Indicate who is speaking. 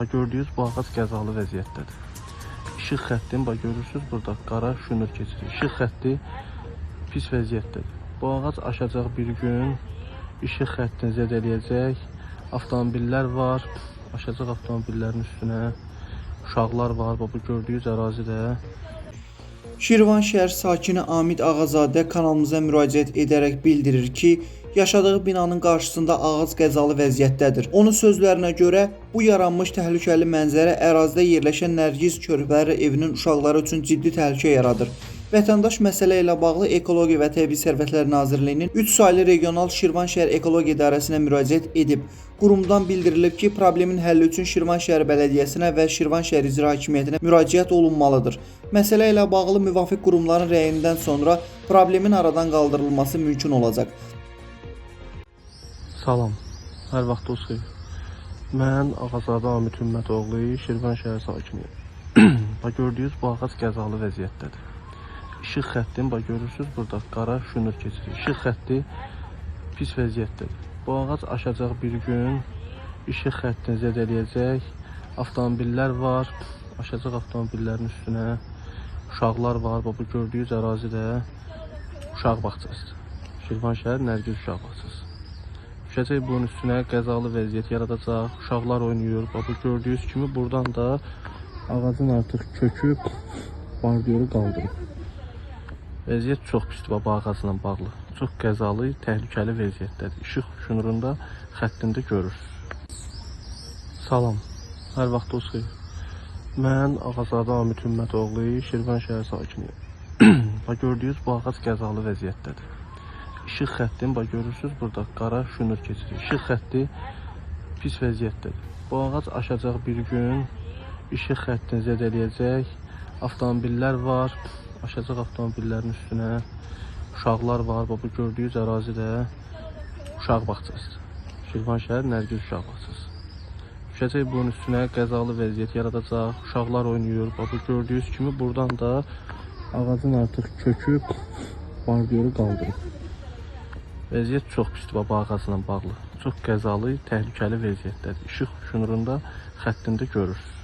Speaker 1: Gördüyünüz bu ağac qəzalı vəziyyətdədir. İşıq xəttini görürsünüz burada qara şünür keçir. İşıq xətti pis vəziyyətdədir. Bu ağac aşacaq bir gün, işıq xəttini zədələyəcək. Avtomobillər var, aşacaq avtomobillərin üstünə. Uşaqlar var, bu gördüyünüz ərazidə.
Speaker 2: Şirvanşəhər sakini Amid Ağazadə kanalımıza müraciət edərək bildirir ki, yaşadığı binanın qarşısında ağac qəzalı vəziyyətdədir. Onun sözlərinə görə bu yaranmış təhlükəli mənzərə ərazidə yerləşən Nərgiz körpələri evinin uşaqları üçün ciddi təhlükə yaradır. Vətəndaş məsələ ilə bağlı Ekologiya və Təbii Sərvətlər Nazirliyinin 3 saylı regional Şirvanşəhər Ekologiya İdarəsinə müraciət edib. Qurumdan bildirilib ki, problemin həlli üçün Şirvanşəhər Bələdiyyəsinə və Şirvanşəhər İcra Hakimiyyətinə müraciət olunmalıdır. Məsələ ilə bağlı müvafiq qurumların rəyindən sonra problemin aradan qaldırılması mümkün olacaq.
Speaker 1: Salam, hər vaxtınız xeyir. Mən Ağazadə Amid Ümmətoğlu, Şirvanşəhər sakiniyəm. Gördüyünüz bu ağac qəzalı vəziyyətdədir. İşıq xəttini görürsünüz burada qara şünür keçir. İşıq xətti pis vəziyyətdədir. Bu ağac aşacaq bir gün, işıq xəttini zədələyəcək. Avtomobillər var, aşacaq avtomobillərin üstünə. Uşaqlar var, bu gördüyünüz ərazidə uşaq bağçasıdır. Şirvanşəhər Nərgiz uşaq bağçası. Düşəcək bunun üstünə qəzalı vəziyyət yaradacaq. Uşaqlar oynayır. Bu gördüyünüz kimi buradan da ağacın artıq kökü bardiyörü qaldırıb. Vəziyyət çox pisdir bu ağacla bağlı. Çox qəzalı, təhlükəli vəziyyətdədir. İşıq şünurunda xəttində görürsünüz. Salam, hər vaxtınız xeyir. Mən Ağazadə Amid Ümmətoğlu, Şirvanşəhər sakiniyəm. Gördüyünüz bu ağac qəzalı vəziyyətdədir. İşıq xəttini görürsünüz burada qara şünür keçir. İşıq xətti pis vəziyyətdədir. Bu ağac aşacaq bir gün, işıq xəttini zədələyəcək. Avtomobillər var, aşacaq avtomobillərin üstünə. Uşaqlar var, bu gördüyünüz ərazidə uşaq bağçasıdır. Şirvanşəhər Nərgiz uşaq bağçası. Düşəcək bunun üstünə qəzalı vəziyyət yaradacaq. Uşaqlar oynayır. Bu gördüyünüz kimi buradan da ağacın artıq kökü bardiyörü qaldırıb. Vəziyyət çox pisdir bu ağacla bağlı. Çox qəzalı, təhlükəli vəziyyətdədir. İşıq şünurunda xəttində görürsünüz.